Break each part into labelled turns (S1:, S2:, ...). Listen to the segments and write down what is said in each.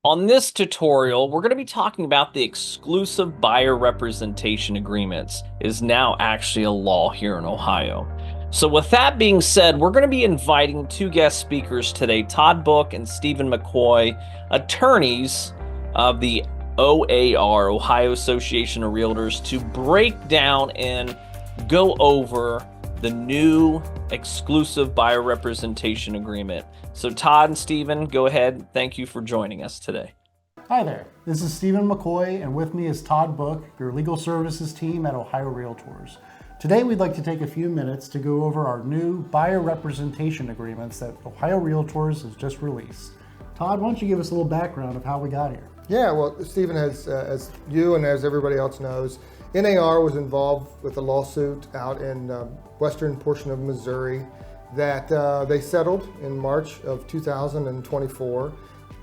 S1: On this tutorial, we're going to be talking about the exclusive buyer representation agreements. It is now actually a law here in Ohio. So with that being said, we're going to be inviting two guest speakers today, Todd Book and Stephen McCoy, attorneys of the OAR, Ohio Association of Realtors, to break down and go over the new exclusive buyer representation agreement. So Todd and Stephen, go ahead. Thank you for joining us today.
S2: Hi there, this is Stephen McCoy, and with me is Todd Book, your legal services team at Ohio Realtors. Today we'd like to take a few minutes to go over our new buyer representation agreements that Ohio Realtors has just released. Todd, why don't you give us a little background of how we got here?
S3: Yeah, well, Stephen, as you and as everybody else knows, NAR was involved with a lawsuit out in western portion of Missouri that they settled in March of 2024.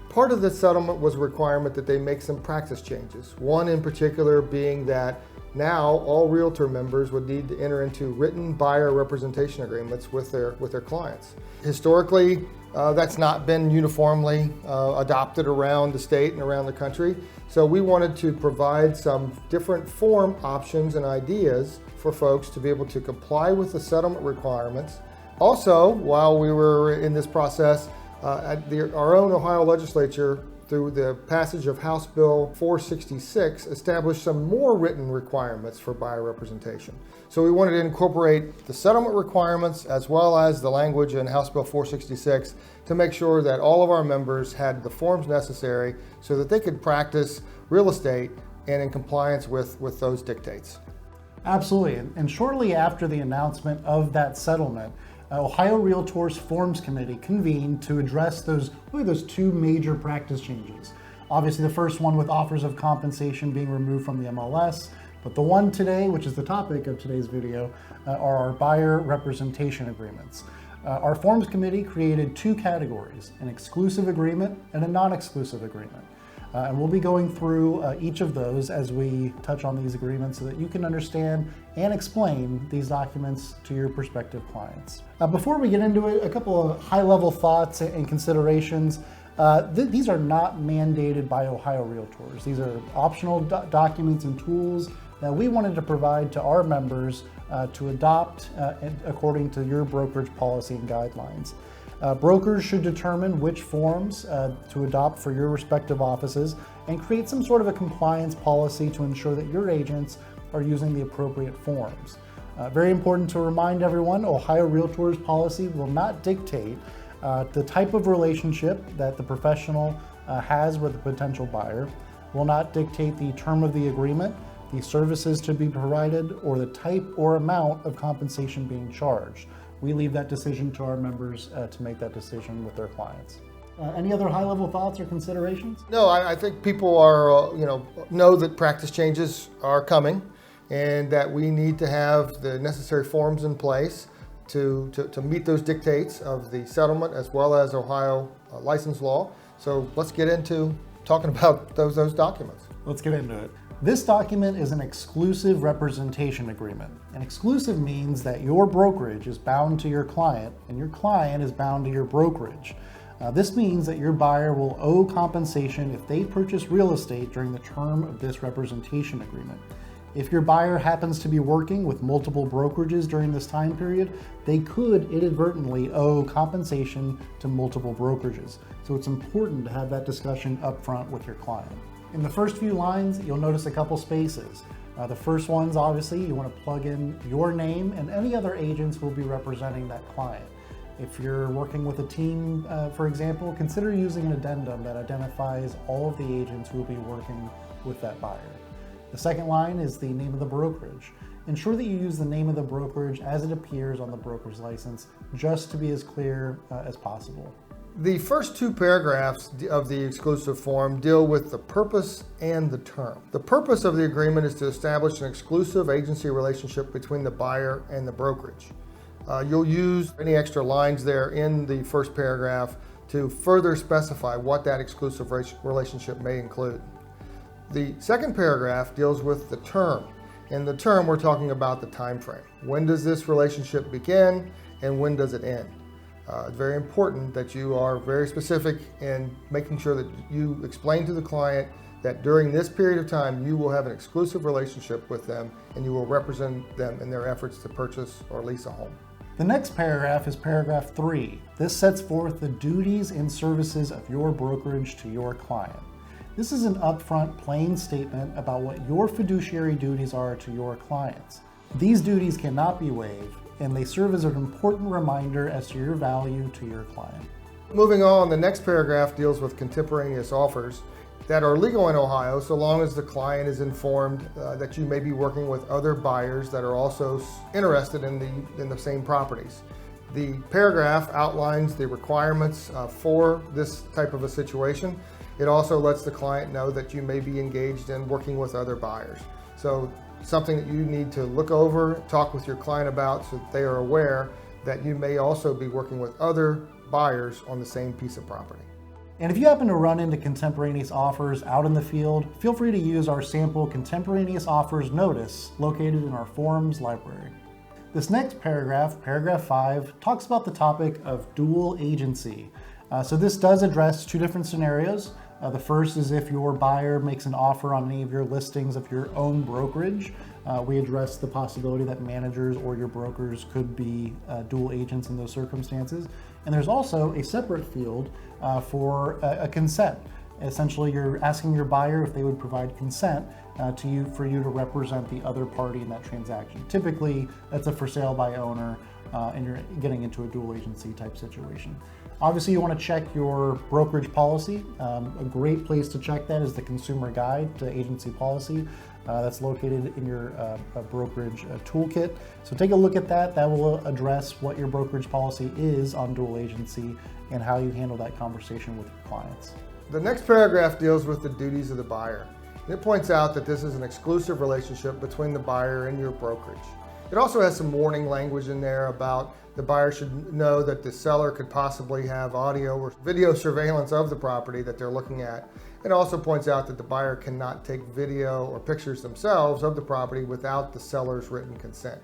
S3: Part of the settlement was a requirement that they make some practice changes. One in particular being that now all realtor members would need to enter into written buyer representation agreements with their clients. Historically, that's not been uniformly adopted around the state and around the country. So we wanted to provide some different form options and ideas for folks to be able to comply with the settlement requirements. Also, while we were in this process, our own Ohio legislature, through the passage of House Bill 466, established some more written requirements for buyer representation. So we wanted to incorporate the settlement requirements as well as the language in House Bill 466 to make sure that all of our members had the forms necessary so that they could practice real estate and in compliance with those dictates.
S2: Absolutely, and shortly after the announcement of that settlement, Ohio Realtors Forms Committee convened to address those two major practice changes. Obviously, the first one with offers of compensation being removed from the MLS, but the one today, which is the topic of today's video, are our buyer representation agreements. Our Forms Committee created two categories, an exclusive agreement and a non-exclusive agreement. And we'll be going through each of those as we touch on these agreements so that you can understand and explain these documents to your prospective clients. Before we get into it, a couple of high-level thoughts and considerations. These are not mandated by Ohio Realtors. These are optional documents and tools that we wanted to provide to our members to adopt according to your brokerage policy and guidelines. Brokers should determine which forms to adopt for your respective offices and create some sort of a compliance policy to ensure that your agents are using the appropriate forms. Very important to remind everyone, Ohio Realtors policy will not dictate the type of relationship that the professional has with the potential buyer, will not dictate the term of the agreement, the services to be provided, or the type or amount of compensation being charged. We leave that decision to our members to make that decision with their clients. Any other high-level thoughts or considerations?
S3: No, I think people are, know that practice changes are coming and that we need to have the necessary forms in place to meet those dictates of the settlement as well as Ohio license law. So let's get into talking about those documents.
S2: Let's get into it. This document is an exclusive representation agreement. An exclusive means that your brokerage is bound to your client and your client is bound to your brokerage. This means that your buyer will owe compensation if they purchase real estate during the term of this representation agreement. If your buyer happens to be working with multiple brokerages during this time period, they could inadvertently owe compensation to multiple brokerages. So it's important to have that discussion up front with your client. In the first few lines, you'll notice a couple spaces. The first one's obviously you want to plug in your name and any other agents who will be representing that client. If you're working with a team, for example, consider using an addendum that identifies all of the agents who will be working with that buyer. The second line is the name of the brokerage. Ensure that you use the name of the brokerage as it appears on the broker's license, just to be as clear as possible.
S3: The first two paragraphs of the exclusive form deal with the purpose and the term. The purpose of the agreement is to establish an exclusive agency relationship between the buyer and the brokerage. You'll use any extra lines there in the first paragraph to further specify what that exclusive relationship may include. The second paragraph deals with the term. In the term, we're talking about the time frame. When does this relationship begin and when does it end? It's very important that you are very specific in making sure that you explain to the client that during this period of time you will have an exclusive relationship with them and you will represent them in their efforts to purchase or lease a home.
S2: The next paragraph is paragraph 3. This sets forth the duties and services of your brokerage to your client. This is an upfront, plain statement about what your fiduciary duties are to your clients. These duties cannot be waived, and they serve as an important reminder as to your value to your client.
S3: Moving on, the next paragraph deals with contemporaneous offers that are legal in Ohio, so long as the client is informed that you may be working with other buyers that are also interested in the same properties. The paragraph outlines the requirements for this type of a situation. It also lets the client know that you may be engaged in working with other buyers. So something that you need to look over, talk with your client about so that they are aware that you may also be working with other buyers on the same piece of property.
S2: And if you happen to run into contemporaneous offers out in the field, feel free to use our sample contemporaneous offers notice located in our forms library. This next paragraph, paragraph 5, talks about the topic of dual agency. So this does address two different scenarios. The first is if your buyer makes an offer on any of your listings of your own brokerage. We address the possibility that managers or your brokers could be dual agents in those circumstances. And there's also a separate field for a consent. Essentially, you're asking your buyer if they would provide consent for you to represent the other party in that transaction. Typically, that's a for sale by owner, and you're getting into a dual agency type situation. Obviously, you want to check your brokerage policy. A great place to check that is the Consumer Guide to Agency Policy. That's located in your brokerage toolkit. So take a look at that. That will address what your brokerage policy is on dual agency and how you handle that conversation with your clients.
S3: The next paragraph deals with the duties of the buyer. And it points out that this is an exclusive relationship between the buyer and your brokerage. It also has some warning language in there about the buyer should know that the seller could possibly have audio or video surveillance of the property that they're looking at. It also points out that the buyer cannot take video or pictures themselves of the property without the seller's written consent.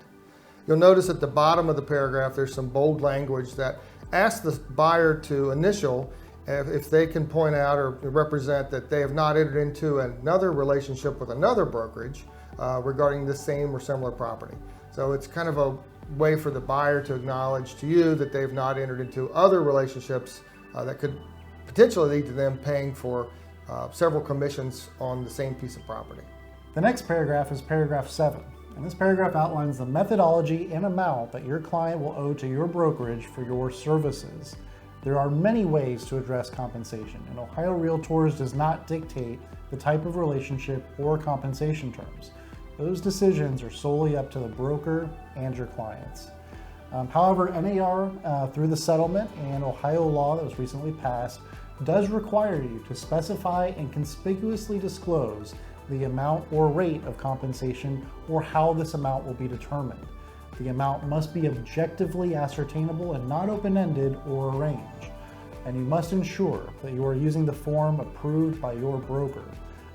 S3: You'll notice at the bottom of the paragraph there's some bold language that asks the buyer to initial if they can point out or represent that they have not entered into another relationship with another brokerage regarding the same or similar property. So it's kind of a way for the buyer to acknowledge to you that they've not entered into other relationships that could potentially lead to them paying for several commissions on the same piece of property.
S2: The next paragraph is paragraph 7. And this paragraph outlines the methodology and amount that your client will owe to your brokerage for your services. There are many ways to address compensation, and Ohio Realtors does not dictate the type of relationship or compensation terms. Those decisions are solely up to the broker and your clients. However, NAR, through the settlement and Ohio law that was recently passed, does require you to specify and conspicuously disclose the amount or rate of compensation or how this amount will be determined. The amount must be objectively ascertainable and not open-ended or a range. And you must ensure that you are using the form approved by your broker.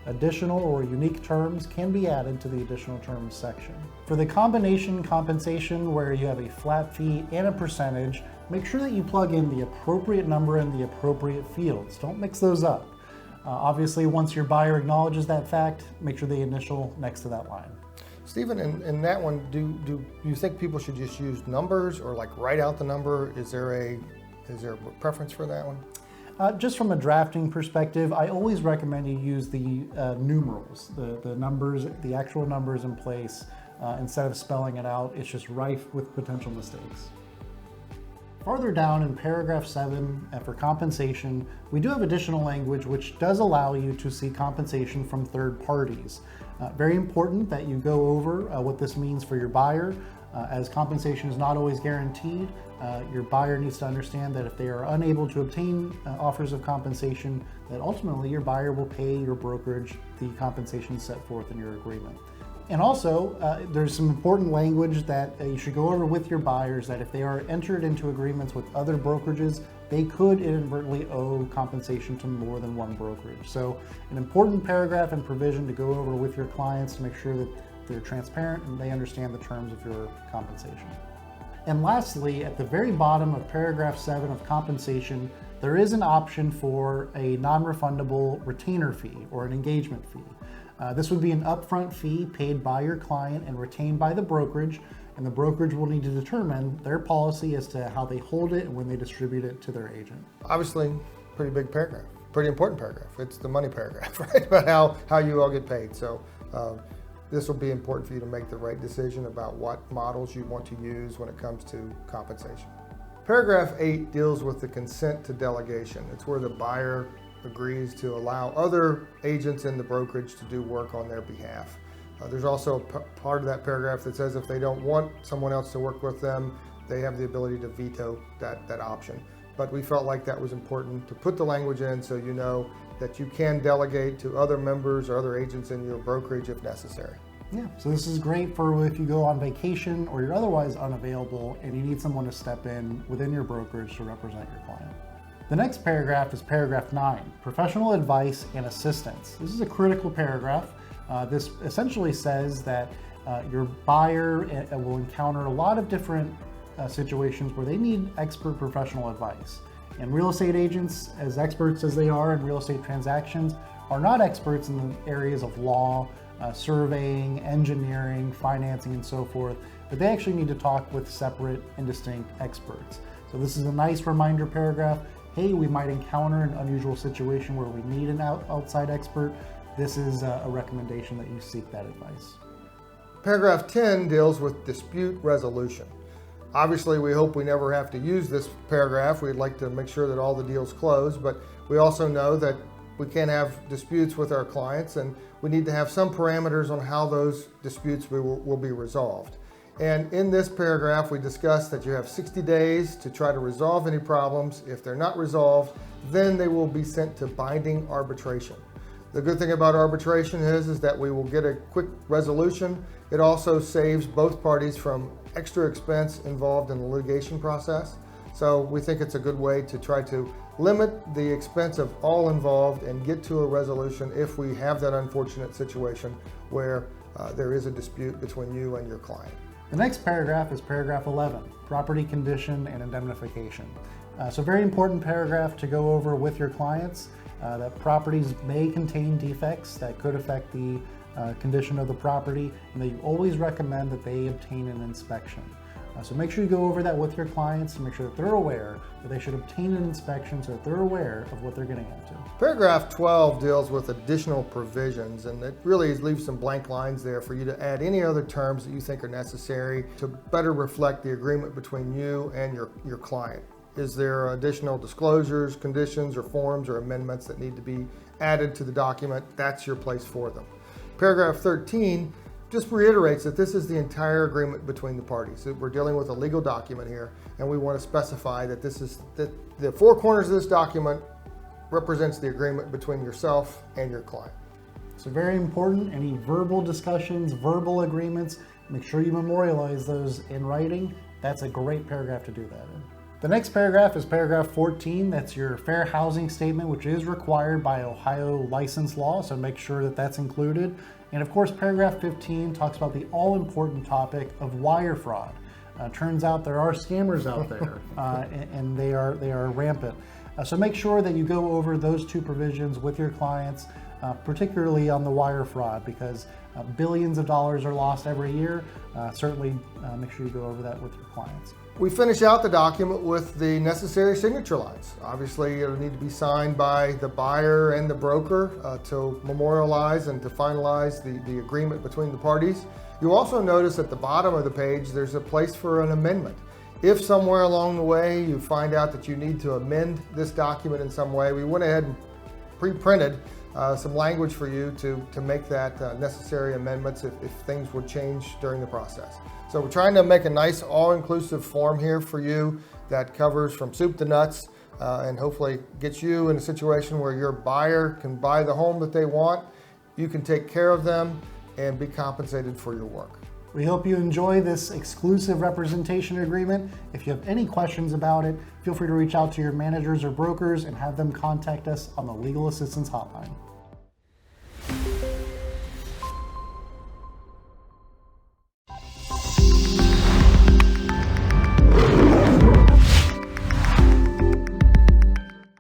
S2: Additional or unique terms can be added to the additional terms section. For the combination compensation where you have a flat fee and a percentage, make sure that you plug in the appropriate number in the appropriate fields. Don't mix those up. Obviously, once your buyer acknowledges that fact, make sure they initial next to that line.
S3: Stephen, in that one, do you think people should just use numbers or like write out the number? Is there a preference for that one?
S2: Just from a drafting perspective, I always recommend you use the numerals, the numbers, the actual numbers in place, instead of spelling it out. It's just rife with potential mistakes. Farther down in paragraph 7, for compensation, we do have additional language which does allow you to seek compensation from third parties. Very important that you go over what this means for your buyer. As compensation is not always guaranteed, your buyer needs to understand that if they are unable to obtain offers of compensation, that ultimately your buyer will pay your brokerage the compensation set forth in your agreement. And also, there's some important language that you should go over with your buyers, that if they are entered into agreements with other brokerages, they could inadvertently owe compensation to more than one brokerage. So an important paragraph and provision to go over with your clients to make sure that they're transparent and they understand the terms of your compensation. And lastly, at the very bottom of paragraph 7 of compensation, there is an option for a non-refundable retainer fee or an engagement fee. This would be an upfront fee paid by your client and retained by the brokerage, and the brokerage will need to determine their policy as to how they hold it and when they distribute it to their agent.
S3: Obviously, pretty big paragraph, pretty important paragraph. It's the money paragraph, right? About how you all get paid. So this will be important for you to make the right decision about what models you want to use when it comes to compensation. Paragraph 8 deals with the consent to delegation. It's where the buyer agrees to allow other agents in the brokerage to do work on their behalf. There's also a part of that paragraph that says if they don't want someone else to work with them, they have the ability to veto that option. But we felt like that was important to put the language in so you know that you can delegate to other members or other agents in your brokerage if necessary.
S2: Yeah, so this is great for if you go on vacation or you're otherwise unavailable and you need someone to step in within your brokerage to represent your client. The next paragraph is paragraph 9, professional advice and assistance. This is a critical paragraph. This essentially says that your buyer will encounter a lot of different situations where they need expert professional advice. And real estate agents, as experts as they are in real estate transactions, are not experts in the areas of law, surveying, engineering, financing, and so forth, but they actually need to talk with separate and distinct experts. So this is a nice reminder paragraph. Hey, we might encounter an unusual situation where we need an outside expert. This is a recommendation that you seek that advice.
S3: Paragraph 10 deals with dispute resolution. Obviously, we hope we never have to use this paragraph. We'd like to make sure that all the deals close, but we also know that we can have disputes with our clients and we need to have some parameters on how those disputes will be resolved. And in this paragraph, we discuss that you have 60 days to try to resolve any problems. If they're not resolved, then they will be sent to binding arbitration. The good thing about arbitration is that we will get a quick resolution. It also saves both parties from extra expense involved in the litigation process. So we think it's a good way to try to limit the expense of all involved and get to a resolution if we have that unfortunate situation where there is a dispute between you and your client.
S2: The next paragraph is paragraph 11, property condition and indemnification. So very important paragraph to go over with your clients. That properties may contain defects that could affect the condition of the property, and that you always recommend that they obtain an inspection. So make sure you go over that with your clients to make sure that they're aware that they should obtain an inspection so that they're aware of what they're getting into.
S3: Paragraph 12 deals with additional provisions, and it really leaves some blank lines there for you to add any other terms that you think are necessary to better reflect the agreement between you and your client. Is there additional disclosures, conditions, or forms or amendments that need to be added to the document? That's your place for them. Paragraph 13 just reiterates that this is the entire agreement between the parties. We're dealing with a legal document here, and we want to specify that the four corners of this document represents the agreement between yourself and your client.
S2: So very important, any verbal discussions, verbal agreements, make sure you memorialize those in writing. That's a great paragraph to do that in. The next paragraph is paragraph 14. That's your fair housing statement, which is required by Ohio license law, so make sure that that's included. And of course, paragraph 15 talks about the all-important topic of wire fraud. Turns out there are scammers out there, and they are rampant. So make sure that you go over those two provisions with your clients, particularly on the wire fraud, because billions of dollars are lost every year. Certainly make sure you go over that with your clients.
S3: We finish out the document with the necessary signature lines. Obviously, it'll need to be signed by the buyer and the broker to memorialize and to finalize the agreement between the parties. You'll also notice at the bottom of the page, there's a place for an amendment. If somewhere along the way you find out that you need to amend this document in some way, we went ahead and pre-printed some language for you to make that necessary amendments if things would change during the process. So we're trying to make a nice all-inclusive form here for you that covers from soup to nuts and hopefully gets you in a situation where your buyer can buy the home that they want, you can take care of them, and be compensated for your work.
S2: We hope you enjoy this exclusive representation agreement. If you have any questions about it, feel free to reach out to your managers or brokers and have them contact us on the Legal Assistance Hotline.